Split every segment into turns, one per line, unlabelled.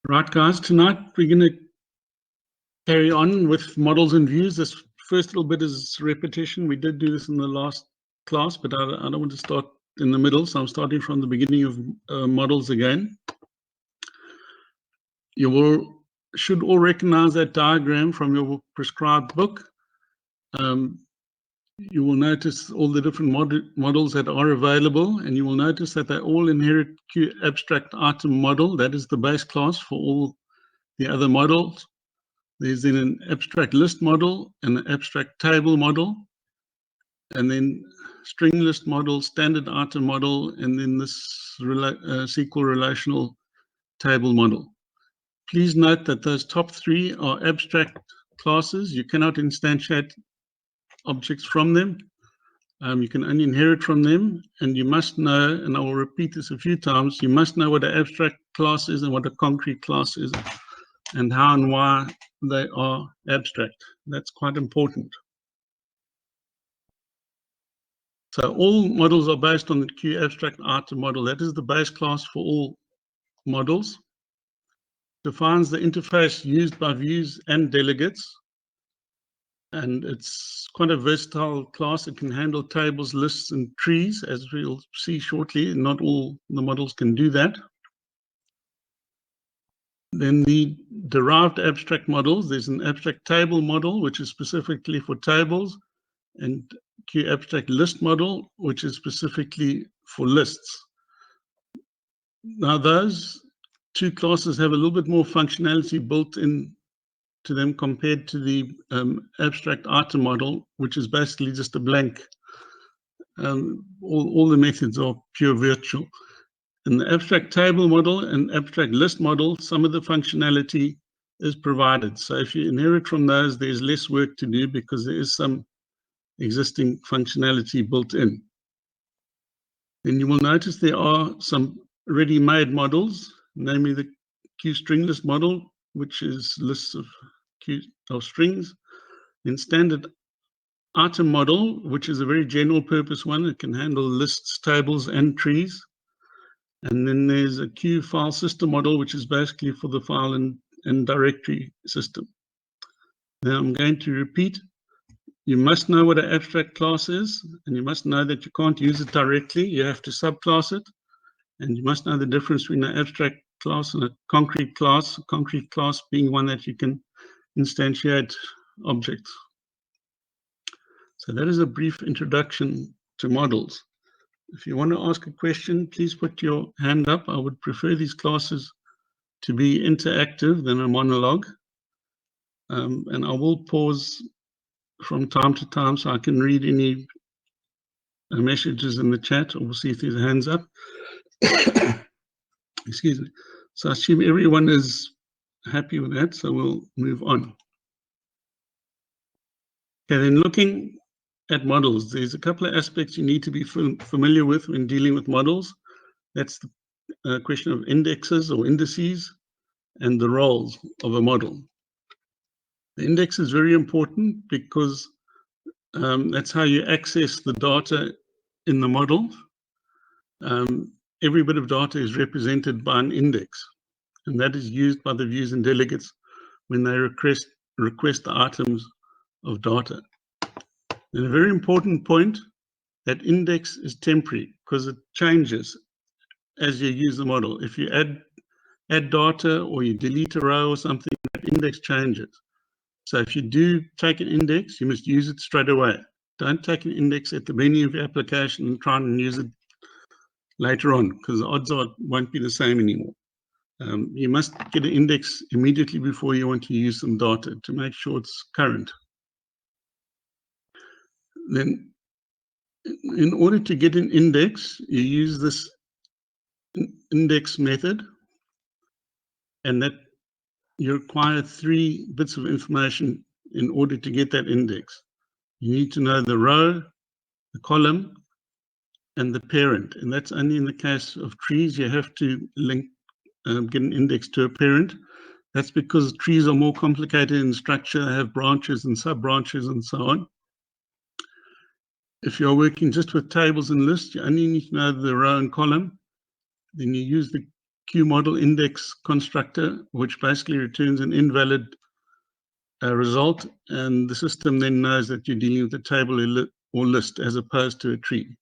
Right, guys, tonight we're going to carry on with models and views. This first little bit is repetition. We did do this in the last class, but I don't want to start in the middle, so I'm starting from the beginning of models again. You should all recognize that diagram from your prescribed book. You will notice all the different models that are available, and you will notice that they all inherit Q abstract item model. That is the base class for all the other models. There's then an abstract list model and an abstract table model, and then string list model, standard item model, and then this SQL relational table model. Please note that those top three are abstract classes. You cannot instantiate objects from them. You can only inherit from them, and you must know, and I will repeat this a few times, you must know what an abstract class is and what a concrete class is, and how and why they are abstract. That's quite important. So all models are based on the Q abstract item model. That is the base class for all models. Defines the interface used by views and delegates. And it's quite a versatile class. It can handle tables, lists, and trees, as we'll see shortly. Not all the models can do that. Then the derived abstract models. There's an abstract table model, which is specifically for tables, and Q abstract list model, which is specifically for lists. Now, those two classes have a little bit more functionality built in to them compared to the abstract item model, which is basically just a blank. All the methods are pure virtual. In the abstract table model and abstract list model, some of the functionality is provided. So if you inherit from those, there's less work to do because there is some existing functionality built in. Then you will notice there are some ready-made models, namely the Q string list model, which is lists of strings. Then standard item model, which is a very general purpose one. It can handle lists, tables, and trees. And then there's a Q file system model, which is basically for the file and directory system. Now I'm going to repeat. You must know what an abstract class is, and you must know that you can't use it directly. You have to subclass it. And you must know the difference between an abstract class and a concrete class being one that you can instantiate objects. So that is a brief introduction to models. If you want to ask a question, please put your hand up. I would prefer these classes to be interactive than a monologue. And I will pause from time to time so I can read any messages in the chat, or we'll see if there's hands up. Excuse me. So I assume everyone is happy with that, so we'll move on. Okay, then looking at models, there's a couple of aspects you need to be familiar with when dealing with models. That's the question of indexes or indices and the roles of a model. The index is very important because that's how you access the data in the model. Every bit of data is represented by an index, and that is used by the views and delegates when they request the items of data. And a very important point, that index is temporary because it changes as you use the model. If you add data or you delete a row or something, that index changes. So if you do take an index, you must use it straight away. Don't take an index at the beginning of your application and try and use it later on, because the odds are it won't be the same anymore. You must get an index immediately before you want to use some data to make sure it's current. Then, in order to get an index, you use this index method, and that you require 3 bits of information in order to get that index. You need to know the row, the column, and the parent, and that's only in the case of trees. You have to link, get an index to a parent. That's because trees are more complicated in structure, have branches and sub-branches and so on. If you're working just with tables and lists, you only need to know the row and column. Then you use the QModel index constructor, which basically returns an invalid result, and the system then knows that you're dealing with a table or list as opposed to a tree.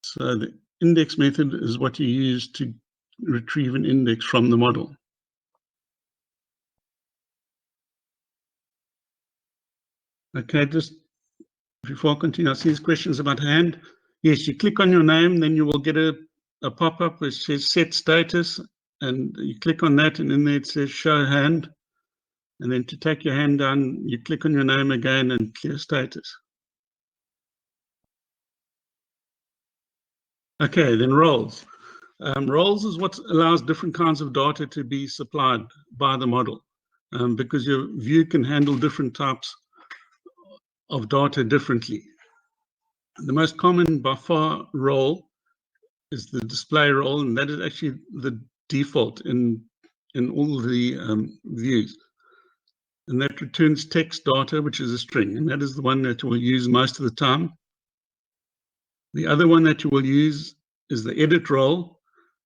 So the index method is what you use to retrieve an index from the model. Okay, just before I continue, I see these questions about hand. Yes, you click on your name, then you will get a pop-up which says set status, and you click on that, and in there it says show hand. And then to take your hand down, you click on your name again and clear status. Okay, then roles. Roles is what allows different kinds of data to be supplied by the model, because your view can handle different types of data differently. The most common by far role is the display role, and that is actually the default in all the views. And that returns text data, which is a string, and that is the one that we'll use most of the time. The other one that you will use is the edit role,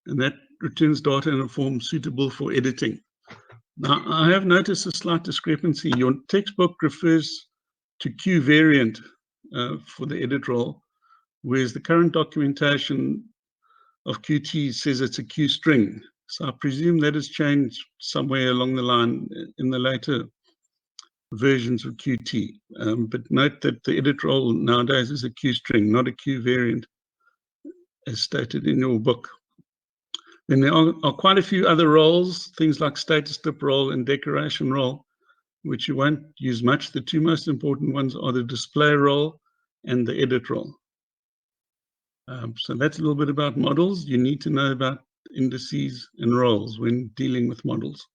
and that returns data in a form suitable for editing. Now, I have noticed a slight discrepancy. Your textbook refers to Q variant for the edit role, whereas the current documentation of QT says it's a Q string. So I presume that has changed somewhere along the line in the later versions of QT. But note that the edit role nowadays is a Q string, not a Q variant, as stated in your book. Then there are quite a few other roles, things like status tip role and decoration role, which you won't use much. The two most important ones are the display role and the edit role. So that's a little bit about models. You need to know about indices and roles when dealing with models.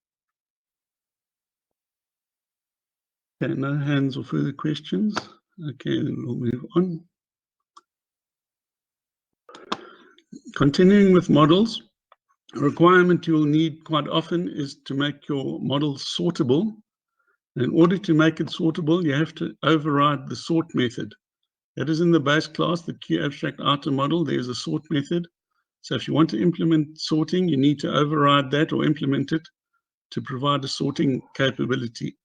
Okay, no hands or further questions. Okay, then we'll move on. Continuing with models, a requirement you will need quite often is to make your model sortable. In order to make it sortable, you have to override the sort method. That is in the base class, the QAbstractItem model. There's a sort method. So if you want to implement sorting, you need to override that or implement it to provide a sorting capability.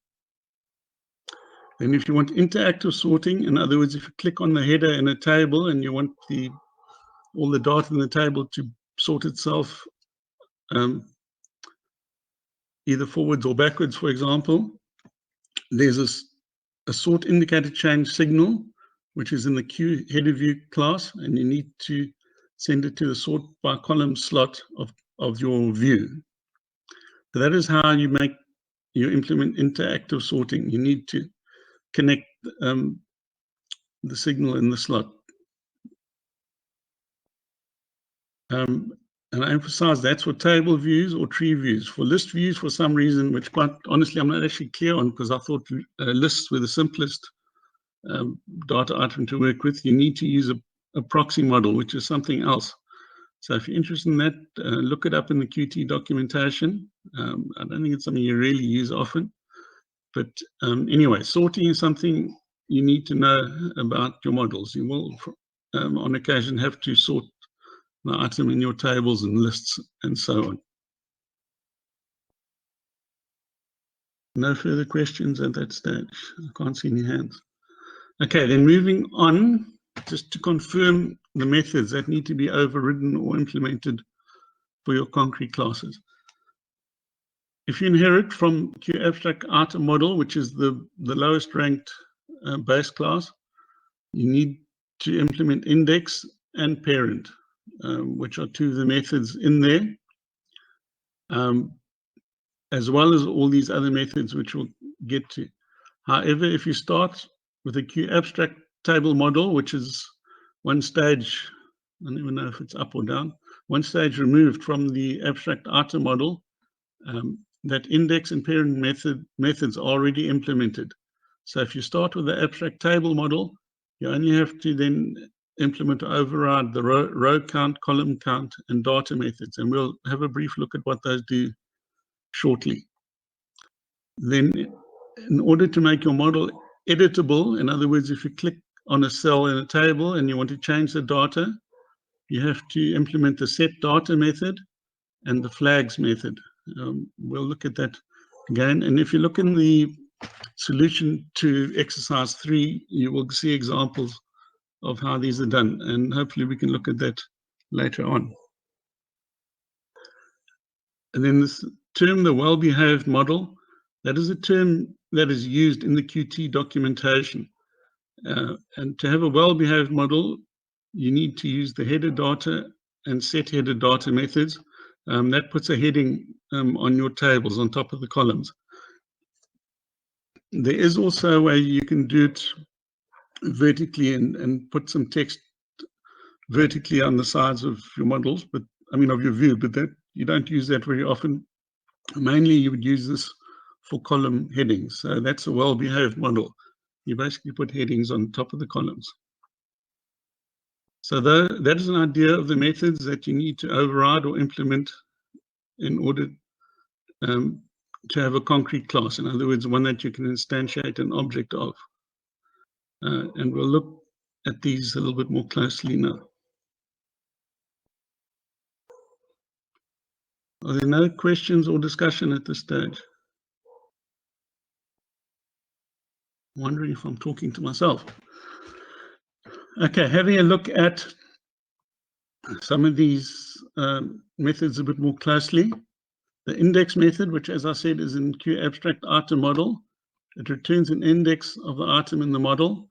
Then if you want interactive sorting, in other words, if you click on the header in a table and you want all the data in the table to sort itself either forwards or backwards, for example, there's a sort indicator change signal, which is in the Q header view class, and you need to send it to the sort by column slot of your view. So that is how you implement interactive sorting. You need to connect the signal in the slot. And I emphasize that's for table views or tree views. For list views, for some reason, which quite honestly I'm not actually clear on, because I thought lists were the simplest data item to work with, you need to use a proxy model, which is something else. So if you're interested in that, look it up in the QT documentation. I don't think it's something you really use often. But anyway, sorting is something you need to know about your models. You will, on occasion, have to sort the item in your tables and lists and so on. No further questions at that stage. I can't see any hands. Okay, then moving on, just to confirm the methods that need to be overridden or implemented for your concrete classes. If you inherit from QAbstractItem model, which is the lowest ranked base class, you need to implement index and parent, which are two of the methods in there, as well as all these other methods which we'll get to. However, if you start with a QAbstract table model, which is one stage, I don't even know if it's up or down, one stage removed from the AbstractItem model, that index and parent methods are already implemented. So if you start with the abstract table model, you only have to then implement or override the row count, column count, and data methods. And we'll have a brief look at what those do shortly. Then in order to make your model editable, in other words, if you click on a cell in a table and you want to change the data, you have to implement the set data method. and the flags method. We'll look at that again. And if you look in the solution to exercise 3, you will see examples of how these are done, and hopefully we can look at that later on. And then this term, the well-behaved model, that is a term that is used in the QT documentation. And to have a well-behaved model, you need to use the header data and set header data methods. That puts a heading on your tables on top of the columns. There is also a way you can do it vertically and put some text vertically on the sides of your models, but I mean of your view, but that you don't use that very often. Mainly you would use this for column headings. So that's a well-behaved model. You basically put headings on top of the columns. So that is an idea of the methods that you need to override or implement in order to have a concrete class. In other words, one that you can instantiate an object of. And we'll look at these a little bit more closely now. Are there no questions or discussion at this stage? I'm wondering if I'm talking to myself. Okay, having a look at some of these methods a bit more closely. The index method, which, as I said, is in QAbstract item model. It returns an index of the item in the model,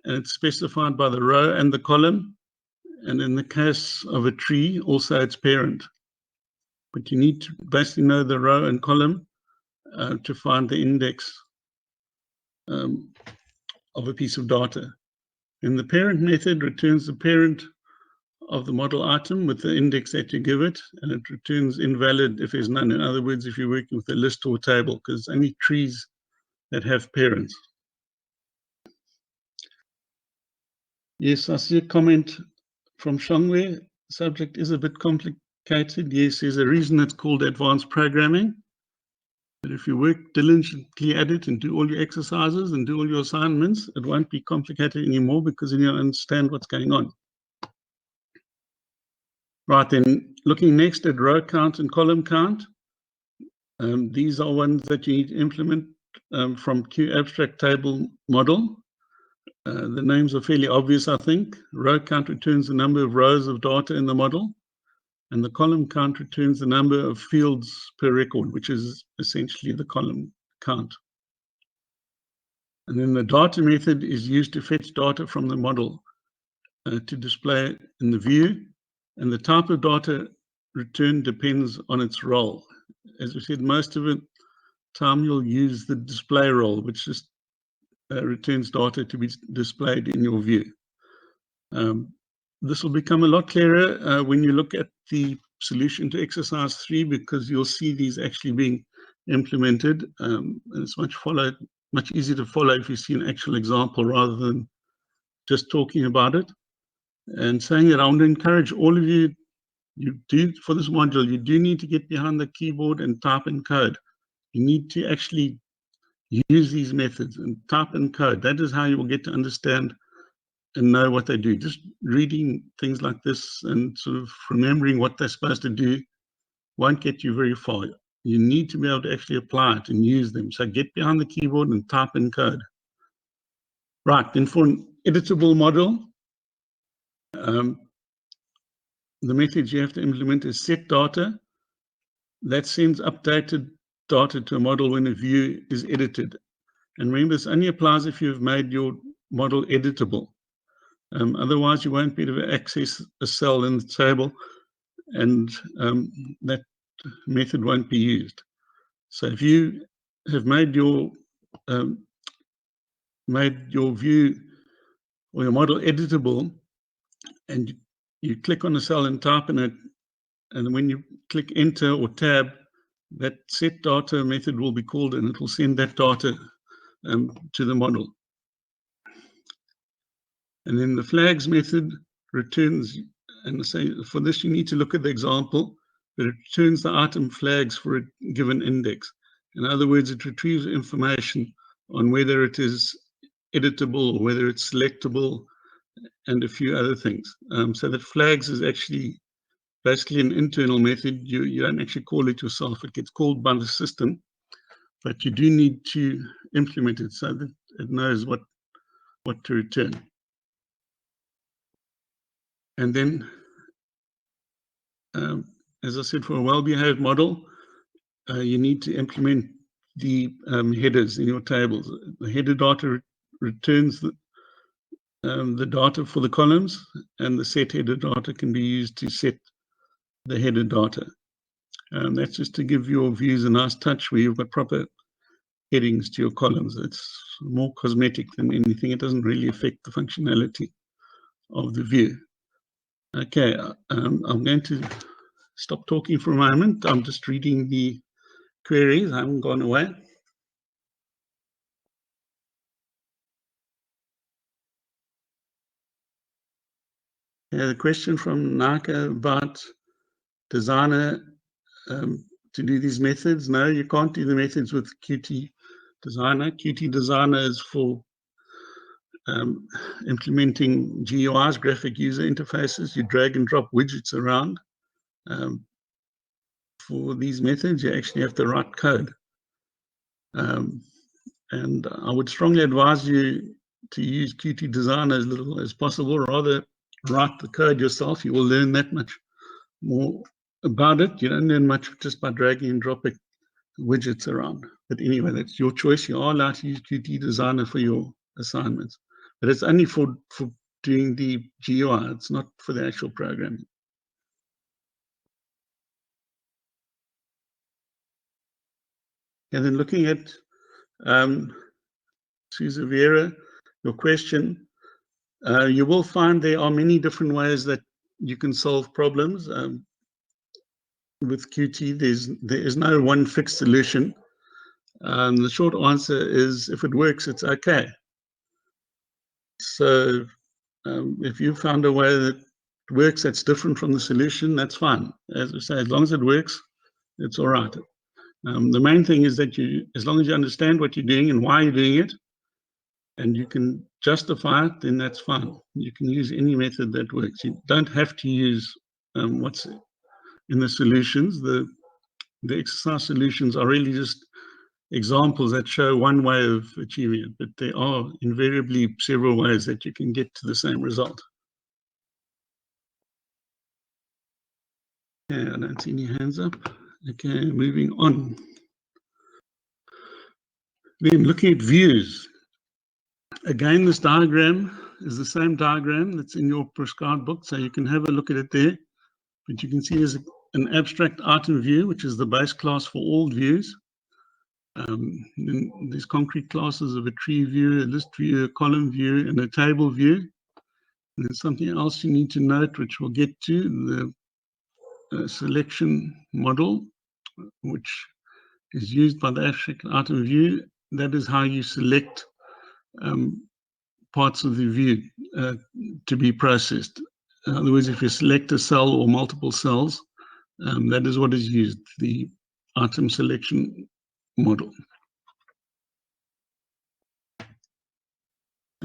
and it's specified by the row and the column. And in the case of a tree, also its parent. But you need to basically know the row and column to find the index of a piece of data. And the parent method returns the parent of the model item with the index that you give it, and it returns invalid if there's none. In other words, if you're working with a list or a table, because only trees that have parents. Yes, I see a comment from Shangwe. Subject is a bit complicated. Yes, there's a reason it's called advanced programming. But if you work diligently at it and do all your exercises and do all your assignments, it won't be complicated anymore because then you'll understand what's going on. Right, then looking next at row count and column count. These are ones that you need to implement from QAbstract table model. The names are fairly obvious, I think. Row count returns the number of rows of data in the model, and the column count returns the number of fields per record, which is essentially the column count. And then the data method is used to fetch data from the model to display in the view, and the type of data returned depends on its role. As we said, most of the time you'll use the display role, which just returns data to be displayed in your view. This will become a lot clearer when you look at the solution to exercise 3, because you'll see these actually being implemented, and it's much easier to follow if you see an actual example rather than just talking about it. And saying that, I want to encourage all of you, for this module, you do need to get behind the keyboard and type in code. You need to actually use these methods and type in code. That is how you will get to understand and know what they do. Just reading things like this and sort of remembering what they're supposed to do won't get you very far. You need to be able to actually apply it and use them. So get behind the keyboard and type in code. Right, then for an editable model, the methods you have to implement is set data. That sends updated data to a model when a view is edited. And remember, this only applies if you've made your model editable. Otherwise, you won't be able to access a cell in the table, and that method won't be used. So if you have made your view or your model editable, and you click on a cell and type in it, and when you click enter or tab, that set data method will be called, and it will send that data to the model. And then the flags method returns, and say for this you need to look at the example, but it returns the item flags for a given index. In other words, it retrieves information on whether it is editable or whether it's selectable and a few other things. So that flags is actually basically an internal method. You don't actually call it yourself. It gets called by the system, but you do need to implement it so that it knows what to return. And then, as I said, for a well-behaved model, you need to implement the headers in your tables. The header data returns the data for the columns, and the set header data can be used to set the header data. That's just to give your views a nice touch where you've got proper headings to your columns. It's more cosmetic than anything. It doesn't really affect the functionality of the view. Okay, I'm going to stop talking for a moment. I'm just reading the queries. I haven't gone away. The question from Naka about designer to do these methods. No, you can't do the methods with Qt Designer. Qt Designer is for implementing GUIs, graphic user interfaces. You drag and drop widgets around. For these methods, you actually have to write code. And I would strongly advise you to use Qt Designer as little as possible. Rather, write the code yourself. You will learn that much more about it. You don't learn much just by dragging and dropping widgets around. But anyway, that's your choice. You are allowed to use Qt Designer for your assignments, but it's only for doing the GUI. It's not for the actual programming. And then looking at Susa Vera, your question, you will find there are many different ways that you can solve problems. With Qt, there is no one fixed solution. The short answer is, if it works, it's okay. So if you found a way that works that's different from the solution, that's fine. As I say, as long as it works, it's all right. The main thing is that as long as you understand what you're doing and why you're doing it, and you can justify it, then that's fine. You can use any method that works. You don't have to use what's in the solutions. The exercise solutions are really just examples that show one way of achieving it, but there are invariably several ways that you can get to the same result. Okay, I don't see any hands up. Okay, moving on. Then looking at views. Again, this diagram is the same diagram that's in your prescribed book, so you can have a look at it there. But you can see there's an abstract item view, which is the base class for all views. Then there's concrete classes of a tree view, a list view, a column view, and a table view. And there's something else you need to note, which we'll get to, the selection model, which is used by the abstract item view. That is how you select parts of the view to be processed. In other words, if you select a cell or multiple cells, that is what is used, the item selection model.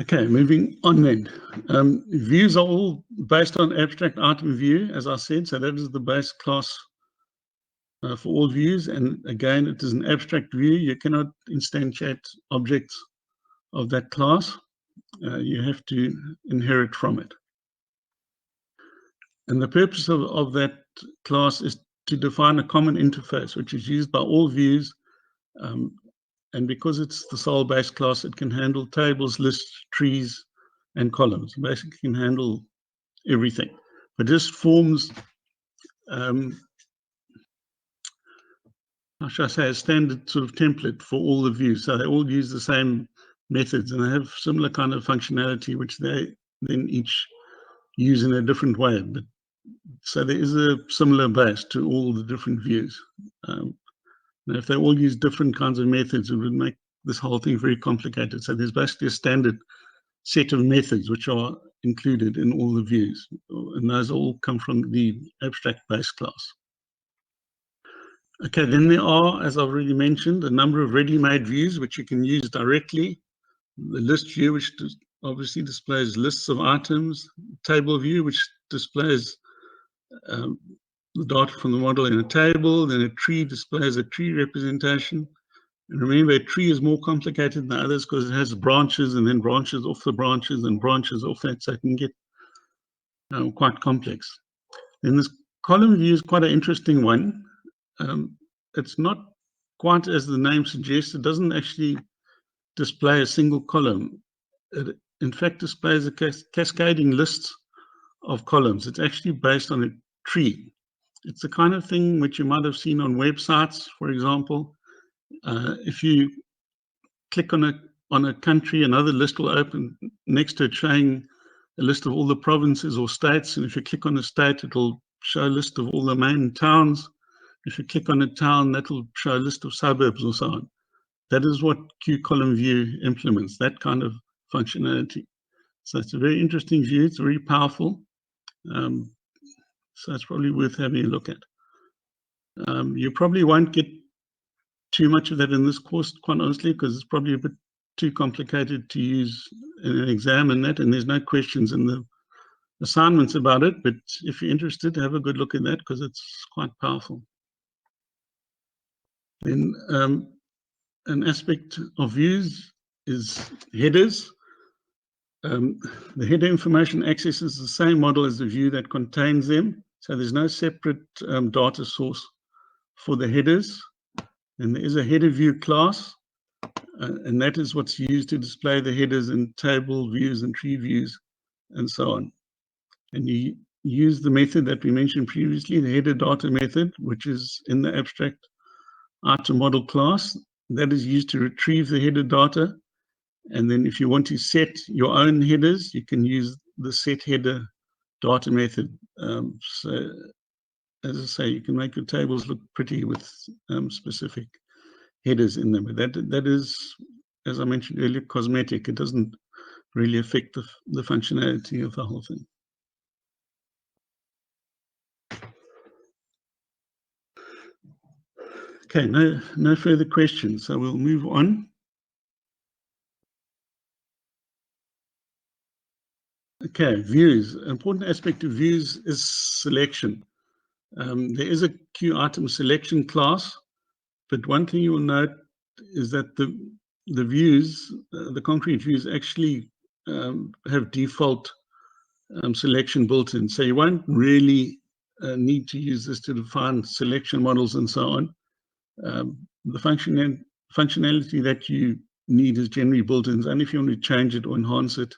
Okay, moving on then. Views are all based on abstract item view, as I said, so that is the base class for all views. And again, it is an abstract view. You cannot instantiate objects of that class. You have to inherit from it. And the purpose of that class is to define a common interface, which is used by all views. And because it's the sole base class, it can handle tables, lists, trees, and columns. Basically, can handle everything. But this forms, how should I say, a standard sort of template for all the views. So they all use the same methods, and they have similar kind of functionality, which they then each use in a different way. But so there is a similar base to all the different views. Now, if they all use different kinds of methods, it would make this whole thing very complicated. So there's basically a standard set of methods which are included in all the views, and those all come from the abstract base class. Okay, then there are, as I've already mentioned, a number of ready-made views which you can use directly. The list view, which obviously displays lists of items, table view, which displays the data from the model in a table, then a tree displays a tree representation. And remember, a tree is more complicated than others because it has branches and then branches off the branches and branches off that, so it can get quite complex. Then this column view is quite an interesting one. It's not quite as the name suggests. It doesn't actually display a single column. It, in fact, displays a cascading list of columns. It's actually based on a tree. It's the kind of thing which you might have seen on websites, for example. If you click on a country, another list will open next to it showing a list of all the provinces or states. And if you click on a state, it'll show a list of all the main towns. If you click on a town, that'll show a list of suburbs or so on. That is what Q column view implements, that kind of functionality. So it's a very interesting view. It's very powerful. So it's probably worth having a look at. You probably won't get too much of that in this course, quite honestly, because it's probably a bit too complicated to use in an exam and that, and there's no questions in the assignments about it. But if you're interested, have a good look at that because it's quite powerful. Then an aspect of views is headers. The header information accesses the same model as the view that contains them. So there's no separate data source for the headers. And there is a header view class, and that is what's used to display the headers in table views and tree views and so on. And you use the method that we mentioned previously, the header data method, which is in the abstract item model class. That is used to retrieve the header data. And then if you want to set your own headers, you can use the set header data method. So as I say, you can make your tables look pretty with specific headers in them. But that is, as I mentioned earlier, cosmetic. It doesn't really affect the functionality of the whole thing. Okay, no further questions, so we'll move on. Okay, views. An important aspect of views is selection. There is a Q item selection class, but one thing you will note is that the views, the concrete views, actually have default selection built in. So you won't really need to use this to define selection models and so on. The functionality that you need is generally built in, and if you want to change it or enhance it,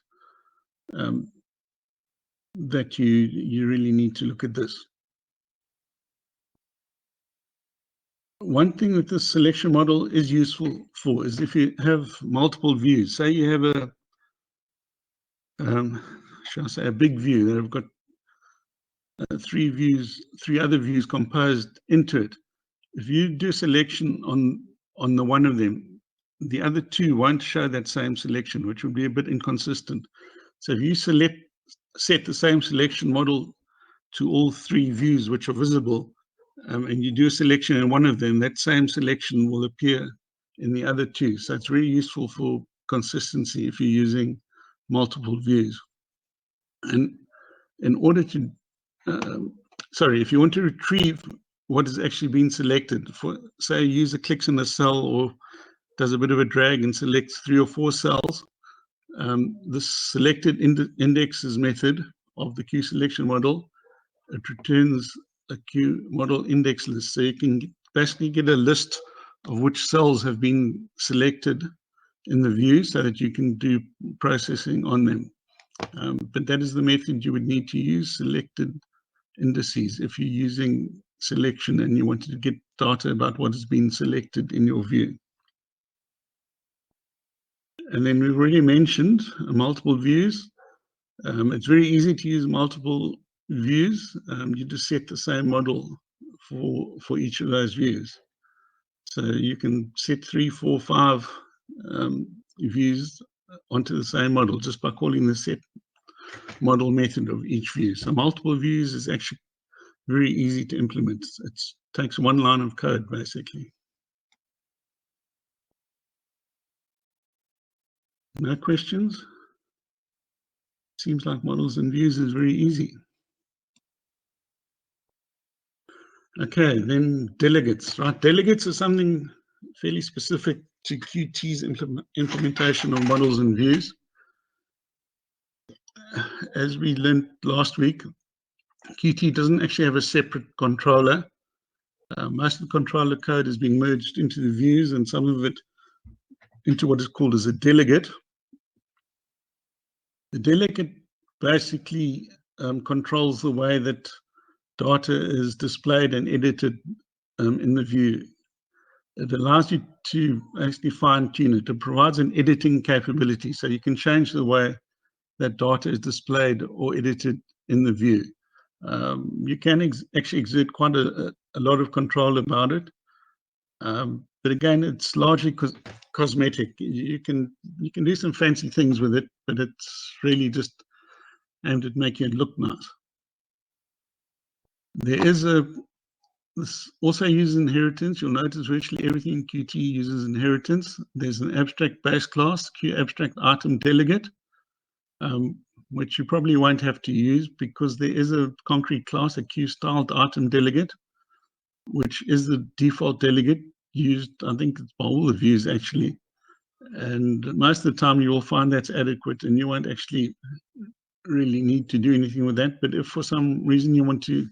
that you really need to look at this. One thing that this selection model is useful for is if you have multiple views. Say you have a, shall I say, a big view that have got three other views composed into it. If you do selection on the one of them, the other two won't show that same selection, which would be a bit inconsistent. So if you set the same selection model to all three views which are visible, and you do a selection in one of them, that same selection will appear in the other two. So it's really useful for consistency if you're using multiple views. And in order to, if you want to retrieve what has actually been selected, for say a user clicks on a cell or does a bit of a drag and selects 3 or 4 cells, the selected indexes method of the Q selection model, it returns a Q model index list. So you can basically get a list of which cells have been selected in the view so that you can do processing on them. But that is the method you would need to use, selected indices, if you're using selection and you wanted to get data about what has been selected in your view. And then we've already mentioned multiple views. It's very easy to use multiple views. You just set the same model for each of those views. So you can set 3, 4, 5 views onto the same model just by calling the set model method of each view. So multiple views is actually very easy to implement. It takes one line of code, basically. No questions? Seems like models and views is very easy. Okay, then delegates, right? Delegates is something fairly specific to Qt's implementation of models and views. As we learned last week, Qt doesn't actually have a separate controller. Most of the controller code is being merged into the views and some of it into what is called as a delegate. The delegate basically controls the way that data is displayed and edited in the view. It allows you to actually fine-tune it. It provides an editing capability, so you can change the way that data is displayed or edited in the view. You can actually exert quite a lot of control about it. But again, it's largely cosmetic. You can do some fancy things with it, but it's really just aimed at making it look nice. There is this also uses inheritance. You'll notice virtually everything in Qt uses inheritance. There's an abstract base class, QAbstract item delegate, which you probably won't have to use because there is a concrete class, a Q-styled item delegate, which is the default delegate used, I think, by all the views actually. And most of the time you will find that's adequate and you won't actually really need to do anything with that. But if for some reason you want to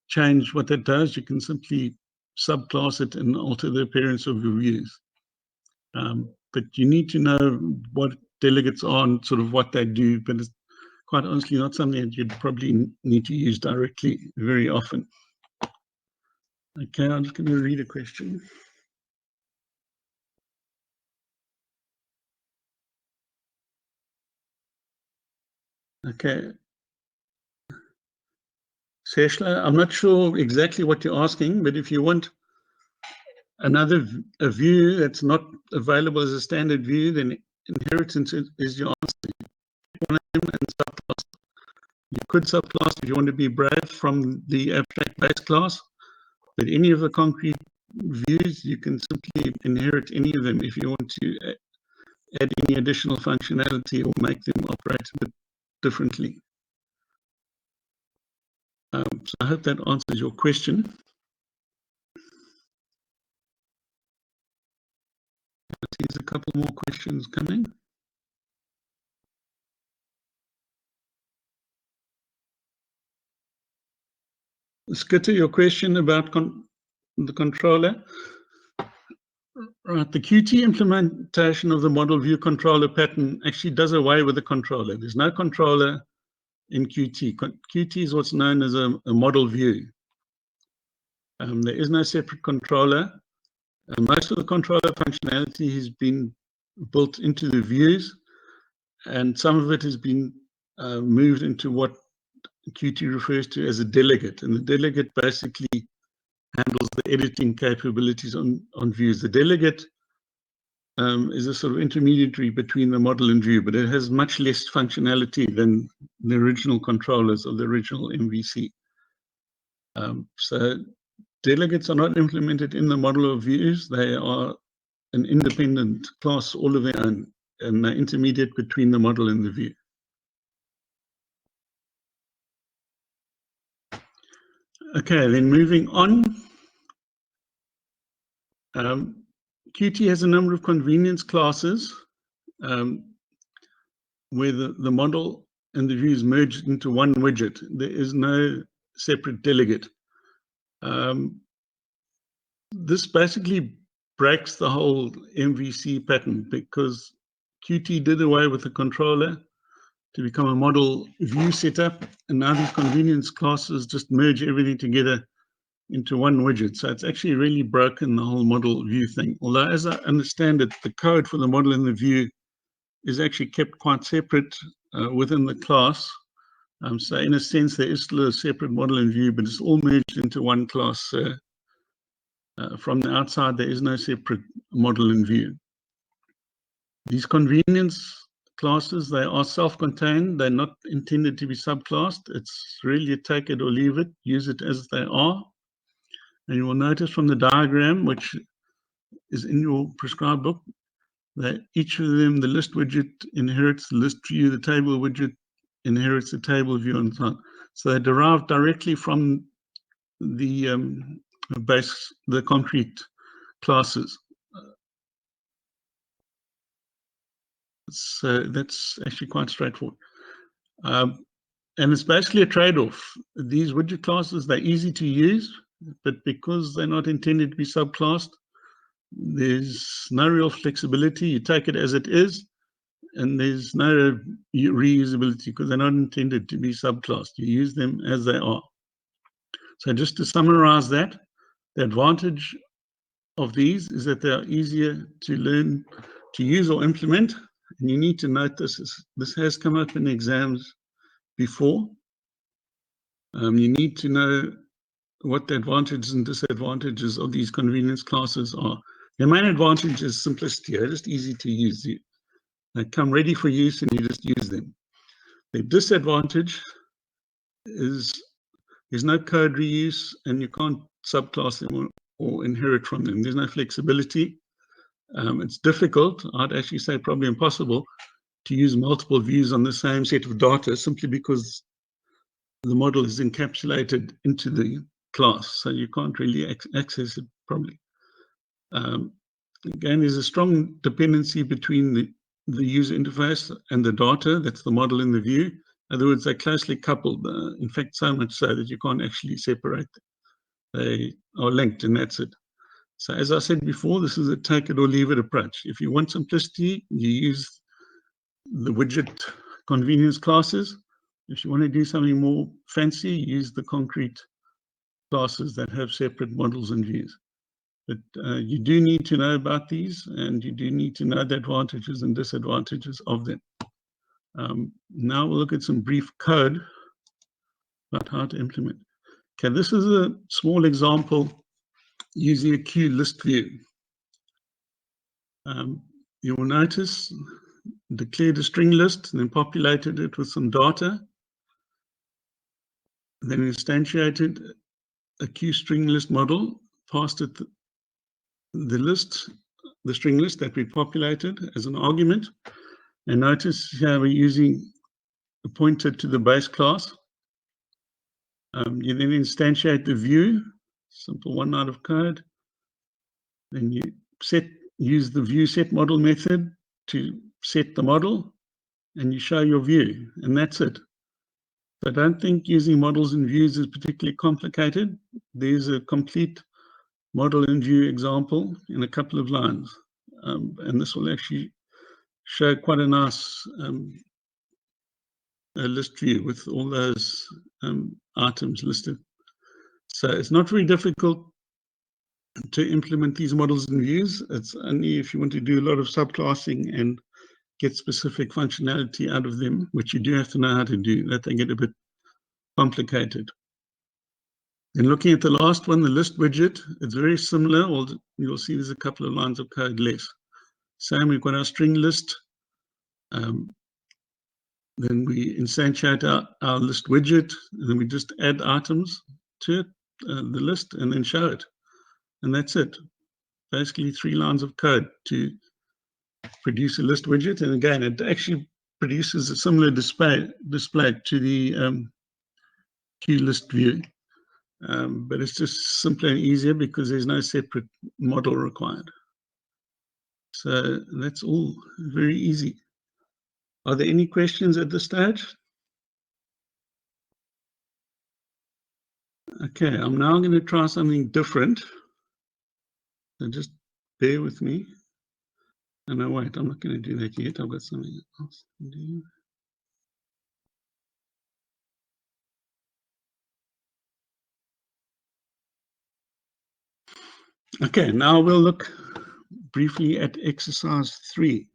change what that does, you can simply subclass it and alter the appearance of your views. But you need to know what delegates are and sort of what they do, but it's quite honestly not something that you'd probably need to use directly very often. Okay, I'm just going to read a question. Okay. Seshla, I'm not sure exactly what you're asking, but if you want a view that's not available as a standard view, then inheritance is your answer. One of them and subclass. You could subclass if you want to be brave from the abstract base class, but any of the concrete views, you can simply inherit any of them if you want to add any additional functionality or make them operate a bit differently. So I hope that answers your question. There's a couple more questions coming. Skitter, your question about the controller. Right, the Qt implementation of the model view controller pattern actually does away with the controller. There's no controller in Qt. Qt is what's known as a model view. There is no separate controller. Most of the controller functionality has been built into the views, and some of it has been moved into what Qt refers to as a delegate. And the delegate basically handles the editing capabilities on views. The delegate is a sort of intermediary between the model and view, but it has much less functionality than the original controllers of the original MVC. So delegates are not implemented in the model of views. They are an independent class all of their own, and they're intermediate between the model and the view. Okay, then moving on. Qt has a number of convenience classes where the model and the views merged into one widget. There is no separate delegate. This basically breaks the whole MVC pattern because Qt did away with the controller to become a model view setup, and now these convenience classes just merge everything together into one widget. So it's actually really broken the whole model view thing. Although, as I understand it, the code for the model and the view is actually kept quite separate within the class. So in a sense, there is still a separate model and view, but it's all merged into one class. From the outside, there is no separate model and view. These convenience classes, they are self-contained. They're not intended to be subclassed. It's really a take it or leave it, use it as they are. And you will notice from the diagram, which is in your prescribed book, that each of them, the list widget inherits the list view, the table widget inherits the table view, and so on. So they derive directly from the concrete classes. So that's actually quite straightforward. And it's basically a trade-off. These widget classes, they're easy to use, but because they're not intended to be subclassed, there's no real flexibility. You take it as it is, and there's no reusability because they're not intended to be subclassed. You use them as they are. So just to summarize that, the advantage of these is that they are easier to learn to use or implement. And you need to note this has come up in exams before. You need to know what the advantages and disadvantages of these convenience classes are. The main advantage is simplicity. They're just easy to use. They come ready for use and you just use them. The disadvantage is there's no code reuse and you can't subclass them or inherit from them. There's no flexibility. It's difficult, I'd actually say probably impossible, to use multiple views on the same set of data simply because the model is encapsulated into the class, so you can't really access it properly. Again, there's a strong dependency between the user interface and the data, that's the model in the view. In other words, they're closely coupled, in fact, so much so that you can't actually separate them. They are linked, and that's it. So as I said before, this is a take it or leave it approach. If you want simplicity, you use the widget convenience classes. If you want to do something more fancy, use the concrete classes that have separate models and views. But you do need to know about these, and you do need to know the advantages and disadvantages of them. Now we'll look at some brief code about how to implement. Okay, this is a small example using a queue list view. You will notice declared a string list and then populated it with some data. Then instantiated a queue string list model, passed it the string list that we populated as an argument. And notice here we're using a pointer to the base class. You then instantiate the view, simple one line of code. Then you use the view set model method to set the model, and you show your view, and that's it. So I don't think using models and views is particularly complicated. There's a complete model and view example in a couple of lines, and this will actually show quite a nice list view with all those items listed. So it's not very difficult to implement these models and views. It's only if you want to do a lot of subclassing and get specific functionality out of them, which you do have to know how to do, that they get a bit complicated. And looking at the last one, the list widget, it's very similar. You'll see there's a couple of lines of code less. Same, we've got our string list. Then we instantiate our list widget, and then we just add items to it, the list, and then show it. And that's it. Basically 3 lines of code to produce a list widget. And again, it actually produces a similar display to the queue list view. But it's just simpler and easier because there's no separate model required. So that's all very easy. Are there any questions at this stage? Okay, I'm now going to try something different. So just bear with me. And no, wait, I'm not going to do that yet. I've got something else to do. Okay, now we'll look briefly at exercise 3.